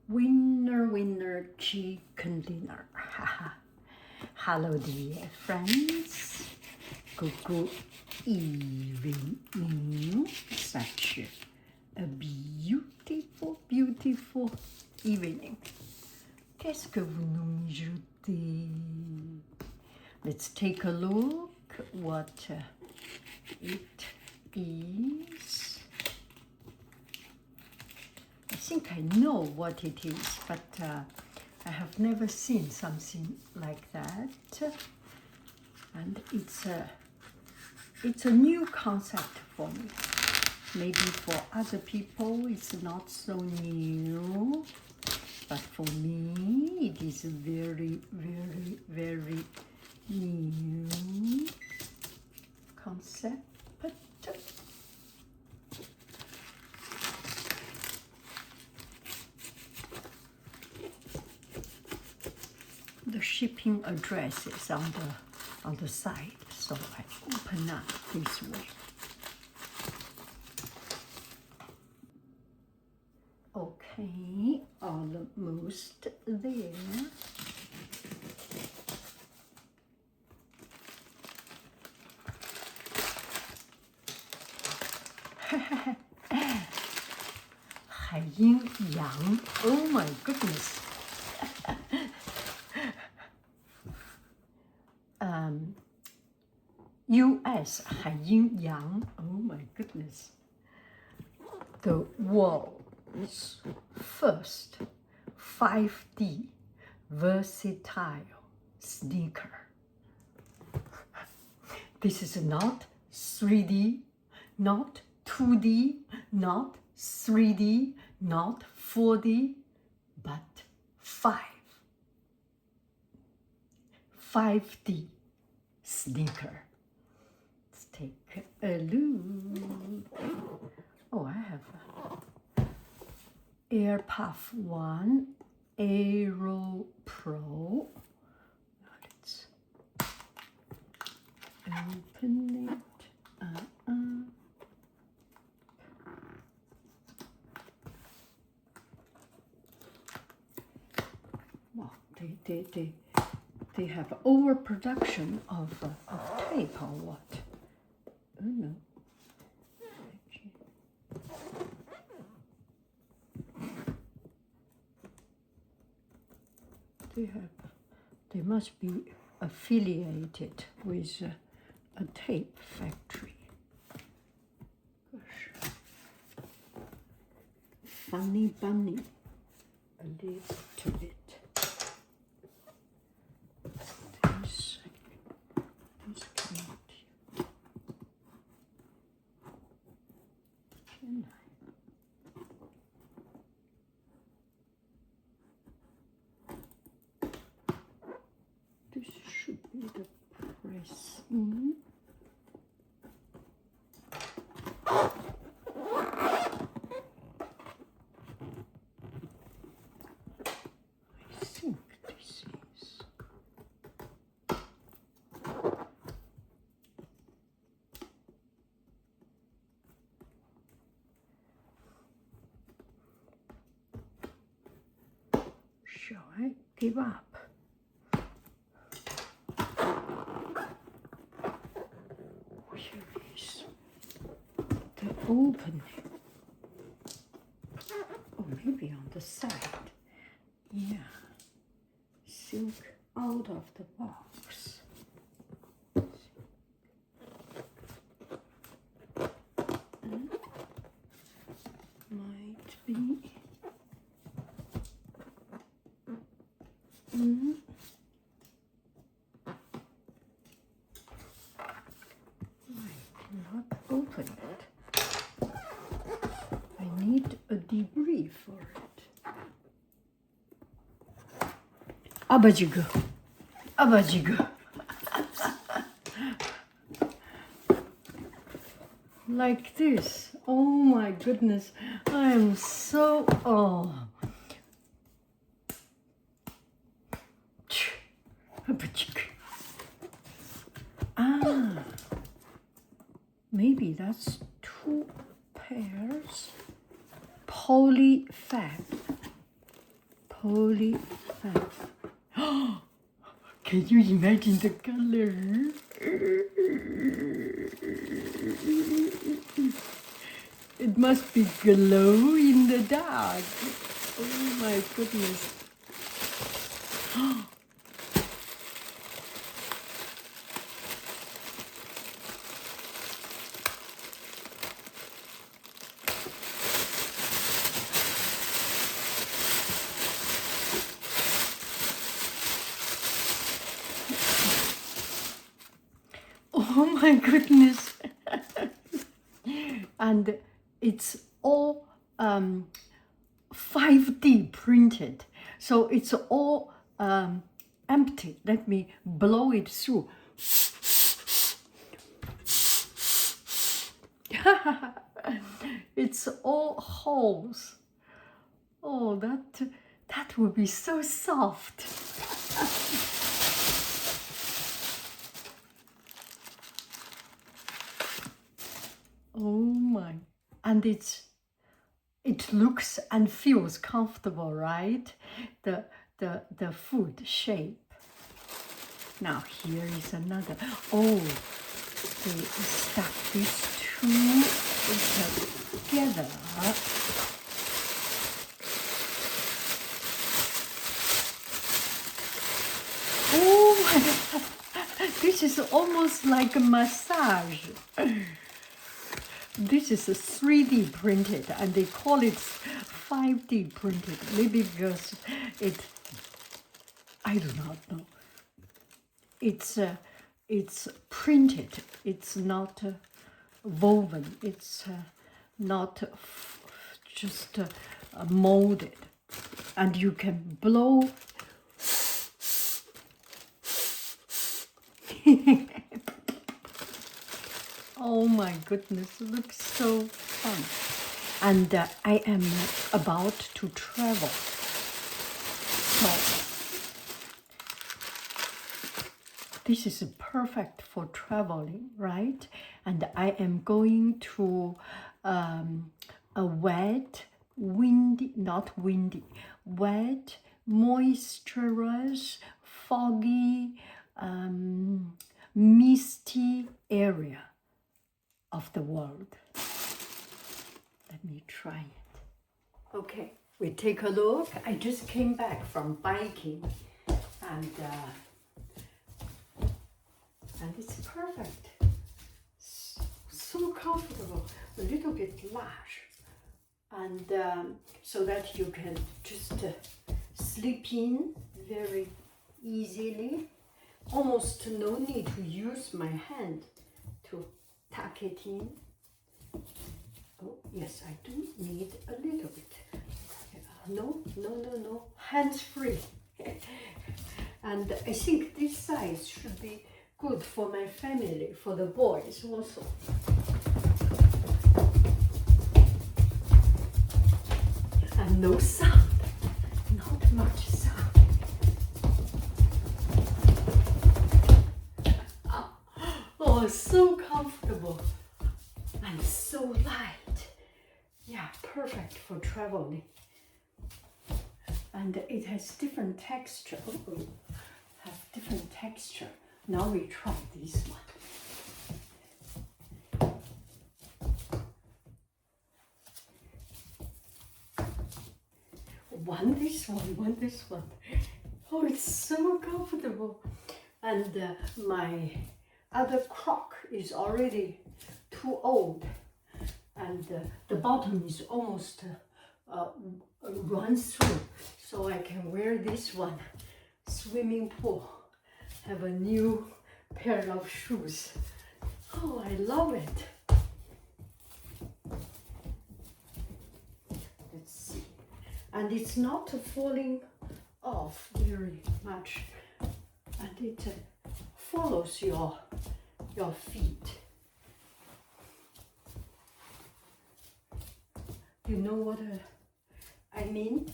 Winner, winner, chicken dinner. Hello, dear friends. Good evening. Such a beautiful, beautiful evening. Qu'est-ce que vous nous mijotez? Let's take a look what it is. I think I know what it is, but I have never seen something like that. And it's a new concept for me. Maybe for other people it's not so new, but for me it is very, very, very new concept. The shipping address is on the side, so I open up this way. Okay, almost there. Yanghaiying. Oh my goodness. US yanghaiying. Oh my goodness. The world's first 5D versatile sneaker. This is not 3D, not 2D, not 3D, not 4D, but 5D sneaker. Let's take a look. Oh, I have Air Puff 1 Aero Pro. Let's open it. Wow, they have overproduction of tape or what? Oh no. They must be affiliated with a tape factory. Gosh. Funny bunny, a little bit. This cannot. Can I? This should be the pressing. I think this is. Shall I give up? Here is the opening. Or maybe on the side. Yeah. Silk out of the box. Might be. Open it. I need a debrief for it. Abajigo. Abajigo. Like this. Oh my goodness. I am so Abajigo. Maybe that's 2 pairs. PollyFab. PollyFab. Can you imagine the color? It must be glow in the dark. Oh my goodness. Oh my goodness. And it's all 5D printed. So it's all empty. Let me blow it through. It's all holes. Oh, that would be so soft. Oh my. And it looks and feels comfortable, right? The food shape. Now here is another. Oh, they stuck these two together. Oh my God. This is almost like a massage. This is a 3D printed, and they call it 5D printed. Maybe because I do not know. It's printed. It's not woven. It's not just molded, and you can blow. Oh my goodness, it looks so fun. And I am about to travel. So this is perfect for traveling, right? And I am going to a wet, windy, not windy, wet, moisturous, foggy, misty area of the world. Let me try it. Okay, we take a look. I just came back from biking, and it's perfect. So comfortable, a little bit large, and so that you can just slip in very easily. Almost no need to use my hand to tuck it in. Oh, yes, I do need a little bit. No, hands free. And I think this size should be good for my family, for the boys also. And no sound, not much sound. Oh, so comfortable and so light. Yeah, perfect for traveling. And it has different texture. Oh, have different texture. Now we try this one. One this one. Oh, it's so comfortable. And my other crock is already too old, and the bottom is almost runs through, so I can wear this one. Swimming pool, have a new pair of shoes. Oh, I love it. Let's see. And it's not falling off very much, and it follows your feet. You know what I mean?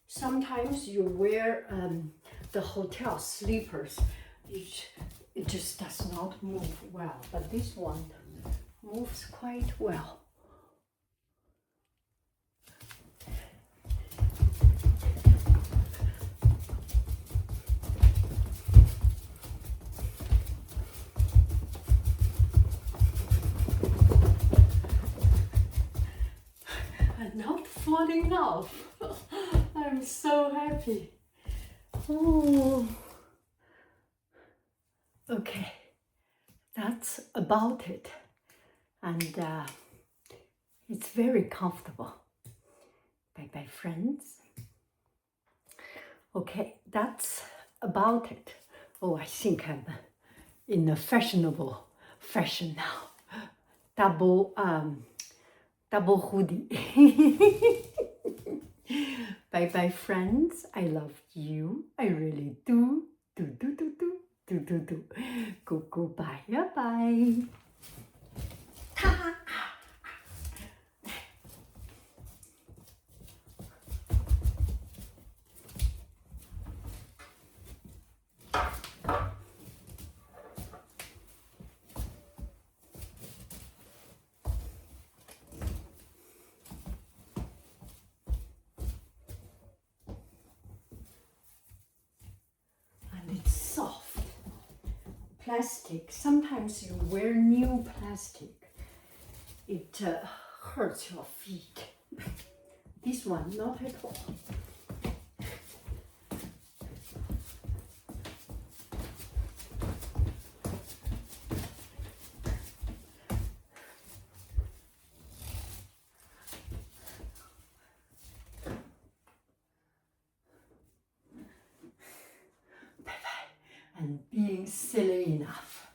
Sometimes you wear the hotel slippers. It just does not move well, but this one moves quite well. coming off. I'm so happy. Oh. Okay, that's about it. And it's very comfortable. Bye-bye, friends. Okay, that's about it. Oh, I think I'm in a fashionable fashion now. Double hoodie. Bye-bye, friends. I love you. I really do. Do. Go, bye. Ta! And it's soft. Plastic. Sometimes you wear new plastic. It hurts your feet. This one, not at all. And being silly enough.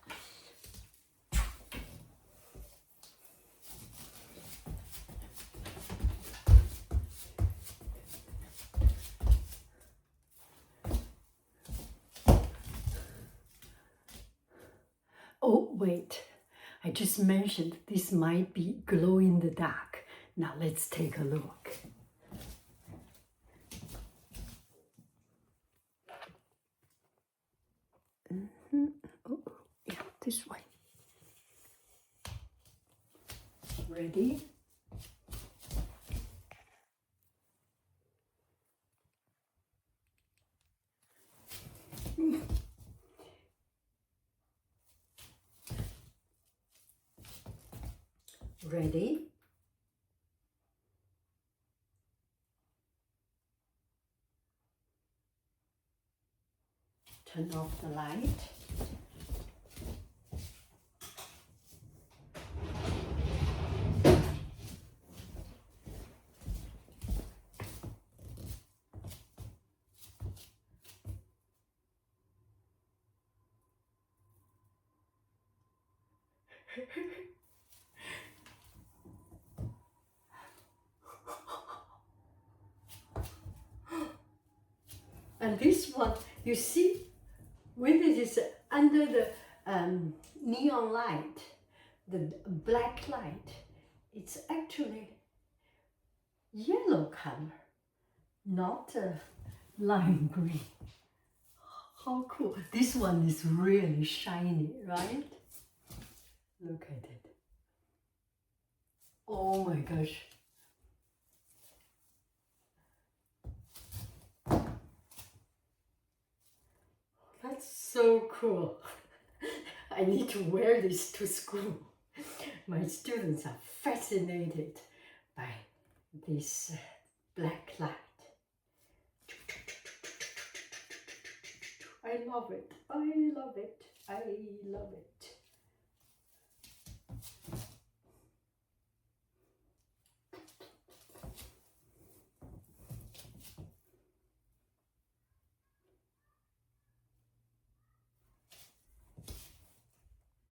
Oh, wait. I just mentioned this might be glow in the dark. Now let's take a look. Oh, yeah, this way. Ready? Ready? Turn off the light. And this one, you see, when it is under the neon light, the black light, it's actually yellow color, not lime green. How cool. This one is really shiny, right? Look at it. Oh my gosh. That's so cool. I need to wear this to school. My students are fascinated by this black light. I love it. I love it. I love it.